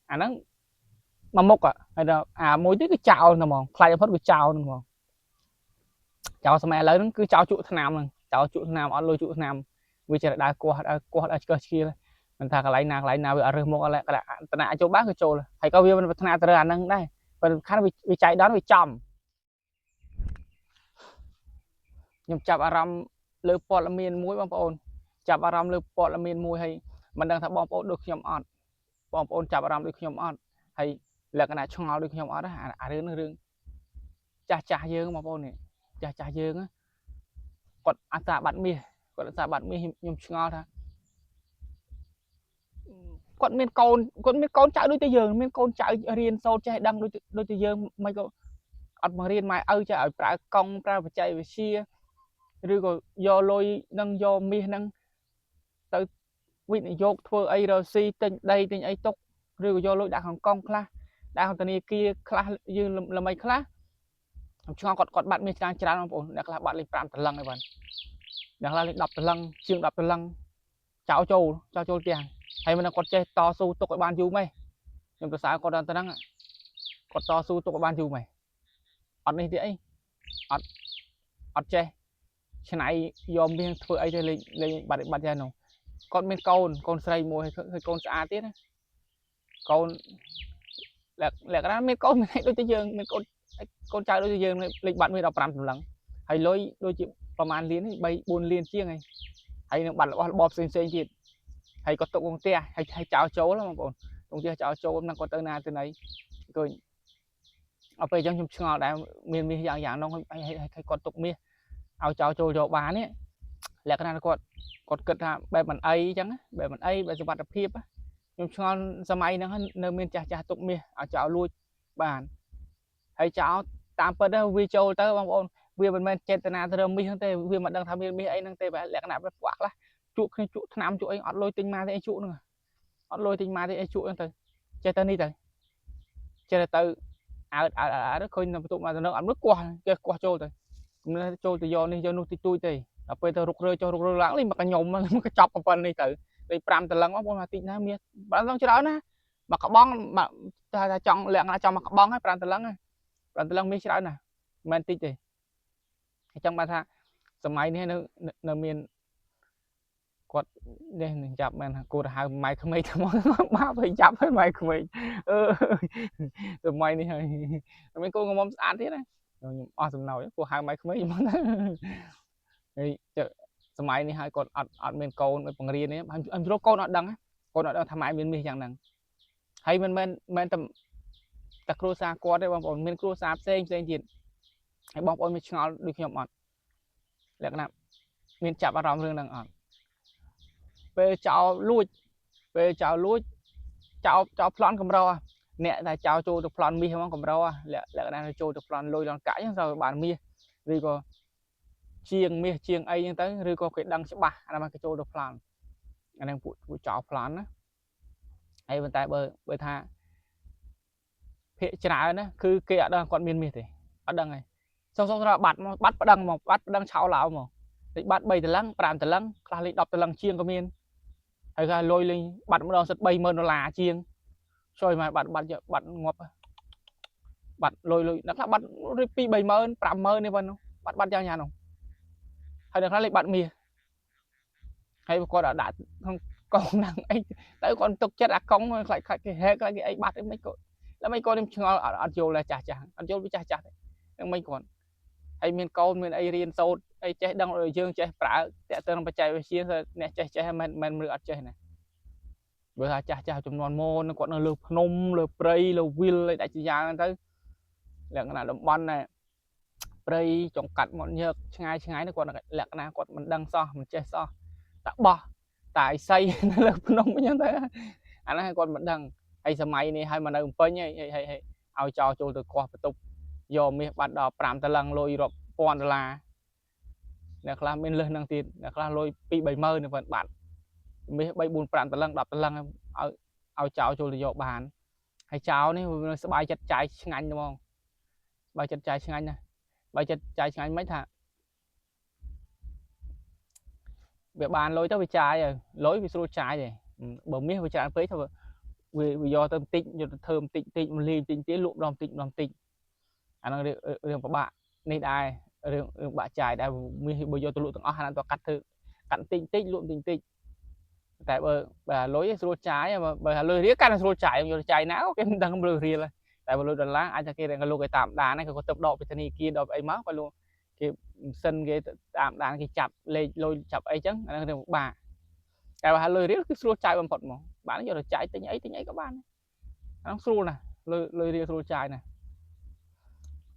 អាហ្នឹងមកមុខហើយដល់អាមួយទៀតគឺចោលហ្មងខ្លាចបំផុតគឺចោលហ្មងចោលសម័យឥឡូវហ្នឹងគឺចោលជក់ថ្នាំហ្នឹងចោលជក់ថ្នាំអត់លុយជក់ថ្នាំវាចេះដើរគាស់ដើរឆ្កឹះឆ្កៀលមិនថាកន្លែងណាវាអត់រើសមកអត់តណាចូលបានគឺចូលហើយក៏វាមិនប្រាថ្នាទៅអាហ្នឹងដែរប៉ុន្តែសំខាន់វាចៃដន្យវាចំខ្ញុំចាប់អារម្មណ៍លើព័ត៌មានមួយបងប្អូនចាប់អារម្មណ៍លើព័ត៌មានមួយហើយមិនដឹងថាបងប្អូនដូចខ្ញុំអត់បងប្អូនចាប់អារម្មណ៍ដូចខ្ញុំអត់ហើយលក្ខណៈឆ្ងល់ដូចខ្ញុំអត់អារឿងចាស់យើងបងប្អូននេះចាស់យើងគាត់អសាប័តមាសខ្ញុំឆ្ងល់ថាគាត់មានកូនចៅដូចតែយើងមានកូនចៅរៀនសូត្រចេះដឹងដូចតែយើងមិនក៏អត់មករៀនម៉ែឪចេះឲ្យប្រើកង់ប្រើបច្ចេកវិទ្យាឬក៏យកលុយនឹងយកមាសនឹងទៅវិនិយោគធ្វើអីរកស៊ីទិញដីទិញអីទុកឬក៏យកលុយដាក់ក្នុងកង់ខ្លះដាក់ក្នុងធនាគារខ្លះយើងល្មិចខ្លះខ្ញុំឆ្ងល់គាត់បាត់មាសច្រើនបងប្អូនអ្នកខ្លះបាត់លេខ5តលឹងហើយបងអ្នកខ្លះលេខ10តលឹងជាង10តលឹងចោលចូលផ្ទះហើយមិនគាត់ចេះតស៊ូទុកឲ្យបានយូរម៉េចខ្ញុំប្រសើរគាត់ដល់ទៅហ្នឹងគាត់តស៊ូទុកឲ្យបានយូរម៉េចអត់នេះទេអីអត់ចេះឆ្នៃយកមាសធ្វើអីទៅលេងបាត់យ៉ាងនោះគាត់មានកូនស្រីមួយហើយកូនស្អាតទៀតណាកូនលក្ខណៈមានកូនមិនដូចតែយើងមានកូនចៅដូចតែយើងលេខបាត់មាន15តម្លឹងហើយលុយដូចជាប្រហែលលាន3 4លានជាងហើយនឹងបាត់របស់របបផ្សេងទៀតហើយគាត់ទុកក្នុងផ្ទះហើយចោលចូលបងប្អូនក្នុងផ្ទះចោលចូលហ្នឹងគាត់ទៅណាទៅណីឃើញអត់ពេលអញ្ចឹងខ្ញុំឆ្ងល់ដែរមានមាសយ៉ាងនោះហើយគាត់ទុកមាសឲ្យចោលចូលយកបាននេះលក្ខណៈគាត់គិតថាបែបមិនអីអញ្ចឹងបែបមិនអីបែបសុវត្ថិភាពខ្ញុំឆ្ងល់សម័យហ្នឹងនៅមានចាស់ទុកមាសឲ្យចោលលួចបានហើយចោលតាមពិតទៅវាចូលទៅបងប្អូនវាមិនមែនចេតនាទៅរកមាសហ្នឹងទេវាមិនដឹងថាមានមាសអីហ្នឹងទេបែបលក្ខណៈវាខ្វះខ្លះជក់គ្នាជក់ថ្នាំជក់អីអត់លុយទិញមកទេអីជក់ហ្នឹងអត់លុយទិញមកទេអីជក់ហ្នឹងទៅចេះទៅនេះទៅចេះទៅអើតឃើញបន្ទប់មកទៅនឹងអត់មើលគាស់ចេះគាស់ចូលទៅចូលទៅយកនេះយកនោះតិចតួចទេដល់ពេលទៅរុករើចុះរុករើឡើងលេងមកកញ្ញុំមកកញ្ចប់ប៉ុណ្នេះទៅលេខ5តលឹងបងប្អូនមកតិចណាមាសបានឡងច្រើនណាមកក្បងថាចង់លក្ខណៈចង់មកក្បងហើយ5តលឹងមាសច្រើនណាស់មិនមែនតិចទេអញ្ចឹងបានថាសម័យនេះនៅមានគាត់នេះនឹងចាប់មែនគួរទៅហៅម៉ែក្មេងថ្មបាបឲ្យចាប់ឲ្យម៉ែក្មេងសម័យនេះហើយមានកូនកំមុំស្អាតទៀតណាខ្ញុំអស់សំណោចគួរហៅម៉ែក្មេងហ្មងហើយសម័យនេះហើយគាត់អត់មានកូនបង្រៀននេះអញរកកូនអត់ដឹងថាម៉ែមានមាសយ៉ាងហ្នឹងហើយមិនមែនតែគ្រួសារគាត់ទេបងប្អូនមានគ្រួសារផ្សេងទៀតហើយបងប្អូនមានឆ្ងល់ដូចខ្ញុំអត់លក្ខណៈមានចាប់អារម្មណ៍រឿងហ្នឹងអត់ពេលចោលលួចចោលប្លន់កម្រអ្នកតែចោលចូលទៅប្លន់មាសហ្មងកម្រលក្ខណៈចូលទៅប្លន់លុយដល់កាច់ហ្នឹងទៅបានមាសឬក៏ជាងមាសជាងអីហ្នឹងទៅឬក៏គេដឹងច្បាស់អាហ្នឹងគេចូលទៅប្លន់អាហ្នឹងពួកចោលប្លន់ណាហើយប៉ុន្តែបើថាភាគច្រើនណាគឺគេអត់ដឹងគាត់មានមាសទេអត់ដឹងទេសុំបាត់ប្តឹងមកបាត់ប្តឹងឆោឡោមកលេខបាត់3តលឹង5តលឹងខ្លះលេខ10តលឹងជាងក៏មានហើយថាលុយលេងបាត់ម្ដងសិត$30000ជាងជួយមកបាត់ងាប់បាត់លុយអ្នកខ្លះបាត់2 30000 50000នេះបងបាត់យ៉ាងនោះហើយអ្នកខ្លះលេខបាត់មាសហើយគាត់ដាក់ក្នុងកង់ហ្នឹងអីទៅគាត់ទុកចិត្តអាកង់ខ្លាចគេហែកខ្លាចគេអីបាត់អីមិនគាត់แล้วមិនគាត់ខ្ញុំឆ្ងល់អត់យល់ដែរចាស់អត់យល់ពីចាស់ហ្នឹងមិនគាត់ហើយមានកូនមានអីរៀនសូត្រអីចេះដឹងឲ្យយើងចេះប្រើតាក់ទងនឹងបច្ចេកវិទ្យាអ្នកចេះមិនមើលអត់ចេះណាបើថាចាស់ចំនួនមុនគាត់នៅលើភ្នំលើព្រៃលើវិលអីដាច់ជាយ៉ាងទៅលក្ខណៈតំបន់ណាព្រៃចង្កាត់មកញើកឆ្ងាយនេះគាត់លក្ខណៈគាត់មិនដឹងសោះមិនចេះសោះតាបោះតាអីស័យនៅលើភ្នំអញ្ចឹងទៅអាហ្នឹងគាត់មិនដឹងហើយសម័យនេះហើយមកនៅពេញហើយឲ្យចោលចូលទៅគាស់បន្ទប់យកមាសបាត់ដល់5តលឹងលុយរាប់$1000អ្នកខ្លះមានលឹះនឹងទៀតអ្នកខ្លះលុយ2 30000នេះបាត់មាស3 4 5តលឹង10តលឹងឲ្យចោលចូលទៅយកបានហើយចោលនេះស្បាយចិត្តចាយឆ្ងាញ់ហ្មងស្បាយចិត្តចាយឆ្ងាញ់ណាបើចិត្តចាយឆ្ងាញ់មិនថាវាបានលុយទៅវាចាយហើយលុយវាស្រួលចាយទេបើមាសវាច្រើនពេកទៅ វាយកទៅបន្តិចយកទៅធ្វើបន្តិចបន្តិចមកលាយបន្តិចទៀតលក់ម្ដងបន្តិចម្ដងបន្តិចអាហ្នឹងរឿងពិបាកនេះដែររឿងបាក់ចាយដែរមាសបើយកទៅលក់ទាំងអស់អាហ្នឹងទៅកាត់បន្តិចបន្តិចលក់បន្តិចបន្តិចតែបើលុយស្រួលចាយបើលុយរៀលកាន់តែស្រួលចាយយកទៅចាយណាគេមិនដឹងលុយរៀលតែបើលុយដុល្លារអាចថាគេលក់គេតាមដានហ្នឹងគេទៅដកពីធនាគារដកអីមកក៏លក់គេសិនគេតាមដានគេចាប់លេខលុយចាប់អីចឹងអាហ្នឹងរឿងពិបាកតែបើលុយរៀលគឺស្រួលចាយបំផុតហ្មងបានយកទៅចាយទិញអីក៏បានអាហ្នឹងស្រួលណាស់លុយរៀលស្រួលចាយណាស់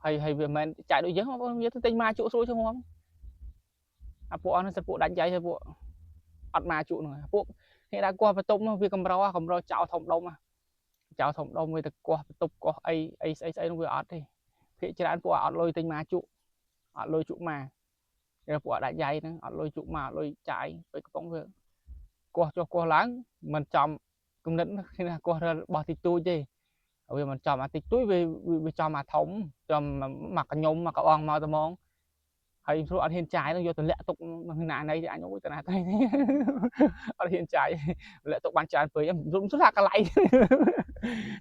ហើយវាមិនចាយដូចយើងបងប្អូនវាទៅទិញមកជក់ស្រួលជាងហ្មងអាពួកអស់ហ្នឹងសិតពួកដាច់ចាយហើយពួកអត់មកជក់ហ្នឹងពួកគេដាក់គាស់បន្ទប់នោះវាកម្រចោលធំដុំវាទៅគាស់បន្ទប់គាស់អីស្អីនោះវាអត់ទេភាគច្រើនពួកអត់លុយទិញមកជក់អត់លុយជក់មកគេពួកដាច់ចាយហ្នឹងអត់លុយជក់មកអត់លុយចាយពេលកំពុងវាគាស់ចុះគាស់ឡើងមិនចំគំនិតគេថាគាស់របស់តិចតួចទេវាមិនចំអាតិចតួចវាចំអាធំចំមកកញ្ញុំមកកបងមកត្មងហើយព្រោះអត់ហ៊ានចាយនឹងយកទៅលាក់ទុកណាណីទេអញអូយតាណាតែអត់ហ៊ានចាយលាក់ទុកបានច្រើនពេកខ្ញុំស្ថាកន្លែង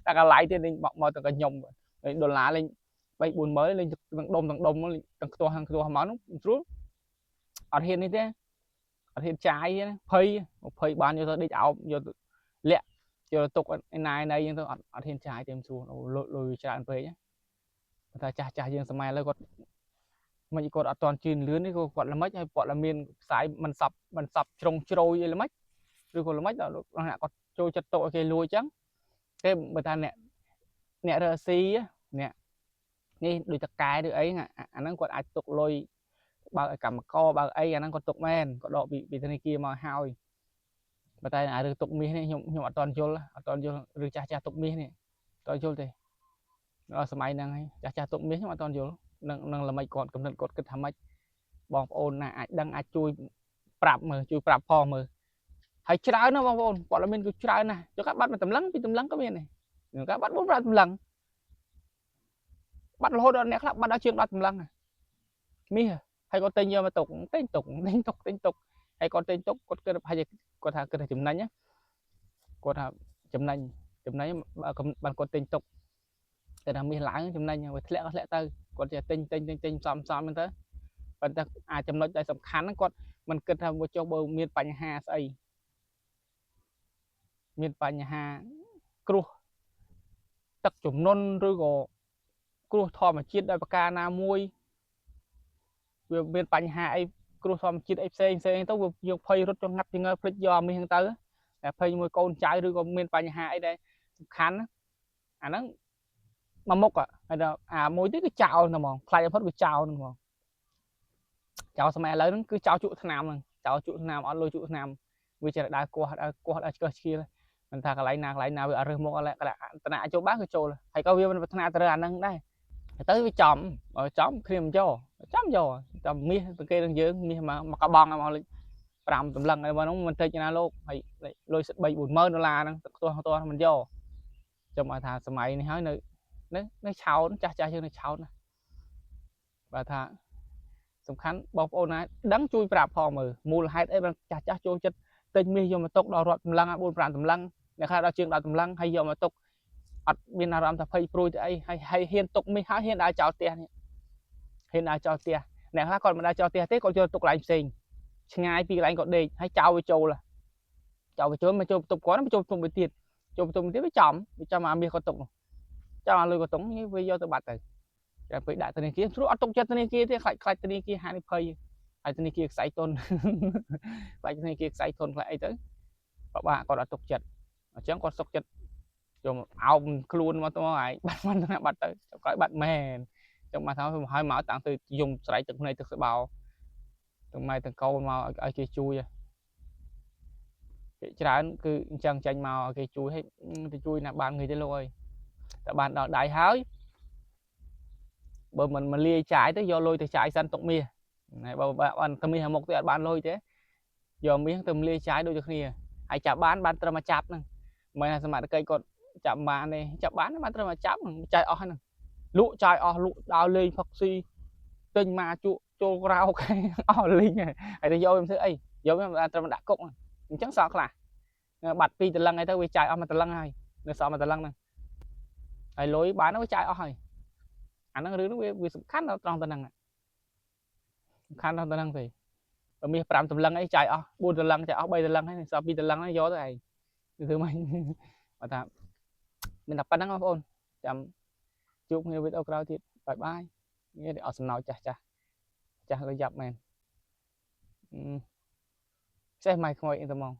តែកន្លែងទៀតលេងមកទៅកញ្ញុំដុល្លារលេង3-4ម៉ឺនលេងទាំងដុំទាំងខ្ទាស់មកនោះស្រួលអត់ហ៊ាននេះទេអត់ហ៊ានចាយណាភ័យបានយកទៅដេកអោបយកទៅលាក់យកទុកឯណាណីយើងទៅអត់ហ៊ានចាយទេស្រួលលុយច្រើនពេកតែចាស់យើងសម័យឥឡូវគាត់មិនគាត់អត់តន់ជឿនលឿននេះគាត់ល្មិចហើយគាត់ឡើងមានខ្សែមិនសັບជ្រុងជ្រោយអីល្មិចឬក៏ល្មិចដល់អ្នកគាត់ចូលចិត្តតុឲ្យគេលួចចឹងគេបើថាអ្នករកស៊ីអ្នកនេះដូចតកែឬអីអាហ្នឹងគាត់អាចទុកលុយបើឲ្យកម្មករបើអីអាហ្នឹងគាត់ទុកមែនគាត់ដកពីធនាគារមកហើយបើតែអារឿងទុកមាសនេះខ្ញុំអត់តន់យល់ឬចាស់ទុកមាសនេះអត់យល់ទេដល់សម័យហ្នឹងហើយចាស់ទុកមាសខ្ញុំអត់តន់យល់នឹងល្មិចគាត់កំណត់គាត់គិតថាម៉េចបងប្អូនណាអាចដឹងអាចជួយប្រាប់មើលជួយប្រាប់ផងមើលហើយច្រើនណាស់បងប្អូនព័ត៌មានគឺច្រើនណាស់ចុះកាត់បាត់មួយតម្លឹងពីរតម្លឹងក៏មានដែរកាត់បាត់4-5តម្លឹងបាត់រហូតដល់អ្នកខ្លះបាត់ដល់ជាង10តម្លឹងមាសហើយគាត់ទិញយកមកទុកហើយគាត់ទិញទុកគាត់គិតប្រហែលគាត់ថាគិតថាចំណេញគាត់ថាចំណេញបានគាត់ទិញទុកតែថាមាសឡើងចំណេញវាធ្លាក់ទៅគាត់ចេះទិញសំហ្នឹងទៅប៉ុន្តែអាចចំណុចដែលសំខាន់ហ្នឹងគាត់មិនគិតថាចុះបើមានបញ្ហាស្អីមានបញ្ហាគ្រោះទឹកជំនន់ឬក៏គ្រោះធម្មជាតិដោយប្រការណាមួយវាមានបញ្ហាអីគ្រោះធម្មជាតិអីផ្សេងទៅវាយកភ័យរត់ចង្អាប់ចង្អើភ្លេចយកមាសហ្នឹងទៅតែភ័យមួយកូនចៅឬក៏មានបញ្ហាអីដែលសំខាន់អាហ្នឹងមកមុខហើយដល់អាមួយទៀតគឺចោលហ្មងខ្លាចបំផុតគឺចោលហ្មងចោលសម័យឥឡូវហ្នឹងគឺចោលជក់ថ្នាំហ្នឹងចោលជក់ថ្នាំអត់លុយជក់ថ្នាំវាចេះដើរគាស់ឆ្កឹះឆ្កៀលមិនថាកន្លែងណាវាអត់រើសមកអត់តាចូលបានគឺចូលហើយក៏វាមិនប្រាថ្នាទៅរើអាហ្នឹងដែរទៅវាចំគ្នាមិនយកចាំមាសទៅគេនឹងយើងមាសមកកបងមកលេខ5តម្លឹងហើយមកនោះមិនតិចណាលោកហើយលុយ3-4ម៉ឺនដុល្លារហ្នឹងខ្ទាស់មិនយកចាំឲ្យថាសម័យនេះហើយនៅឆោតចាស់យើងនៅឆោតណាបើថាសំខាន់បងប្អូនណាដឹងជួយប្រាប់ផងមើលមូលហេតុអីបានចាស់ចូលចិត្តទិញមាសយកមកទុកដល់រាប់តម្លឹង4-5តម្លឹងអ្នកខ្លះដល់ជាង10តម្លឹងហើយយកមកទុកអត់មានអារម្មណ៍ថាភ័យព្រួយទៅអីហើយហ៊ានទុកមាសហើយហ៊ានដើរចោលផ្ទះនេះហ៊ានដើរចោលផ្ទះអ្នកខ្លះគាត់មិនដើរចោលផ្ទះទេគាត់យកទុកកន្លែងផ្សេងឆ្ងាយពីកន្លែងគាត់ដេកហើយចោលវាចូលមកចូលបន្ទប់គាត់មកចូលបន្ទប់មួយទៀតវាចំអាមាសគាត់ទុកចាំឲ្យលុយគាត់ទុកវាយកទៅបាត់ទៅតែពេលដាក់ធនាគារស្រួលអត់ទុកចិត្តធនាគារទេខ្លាចធនាគារហានិភ័យហើយធនាគារខ្សែទុនខ្លាចធនាគារខ្សែទុនខ្លាចអីទៅប្របាគាត់អត់ទុកចិត្តអញ្ចឹងគាត់សុកចិត្តយកអោបខ្លួនមកទៅហើយបាត់ទៅក្រោយបាត់មែនចឹងមកថាហើយមកតាំងទៅយំស្រែកទឹកភ្នែកទឹកស្បោទាំងម៉ែទាំងកូនមកឲ្យគេជួយគេច្រើនគឺអញ្ចឹងចាញ់មកឲ្យគេជួយឲ្យទៅជួយណាបានងាយទេលោកអើយតែបានដល់ដៃហើយបើមិនលាយចាយទៅយកលុយទៅចាយសិនទុកមាសបើបានទៅមាសមុខទៅអត់បានលុយទេយកមាសទៅលាយចាយដូចគ្នាហើយចាប់បានត្រឹមមកចាប់ហ្នឹងមិនថាសមត្ថកិច្ចគាត់ចាប់បានទេចាប់បានត្រឹមមកចាប់ចាយអស់ហ្នឹងលក់ចាយអស់លក់ដល់លេងផឹកស៊ីទិញមកជក់ចូលក្រៅអស់លេងហើយទៅយកខ្ញុំធ្វើអីយកខ្ញុំត្រឹមដាក់គុកអញ្ចឹងសោកខ្លះបាត់2តម្លឹងហើយទៅវាចាយអស់1តម្លឹងហើយ នៅសមតែឡើងហ្នឹងហើយលុយបានទៅចាយអស់ហើយអាហ្នឹងរឿងហ្នឹងវាសំខាន់ដល់ត្រង់ទៅហ្នឹងសំខាន់ដល់ទៅហ្នឹងទេបើមាស5តម្លឹងអីចាយអស់4តម្លឹងចាយអស់3តម្លឹងហើយសល់2តម្លឹងហ្នឹងយកទៅឯងធ្វើម៉េចបើថាមានតែប៉ុណ្្នឹងបងប្អូនចាំជួបគ្នាវីដេអូក្រោយទៀតបាយបាយនេះអត់សំណោចចាស់ក៏យ៉ាប់មែនចេះម៉ៃខ្មោចអីទៅមក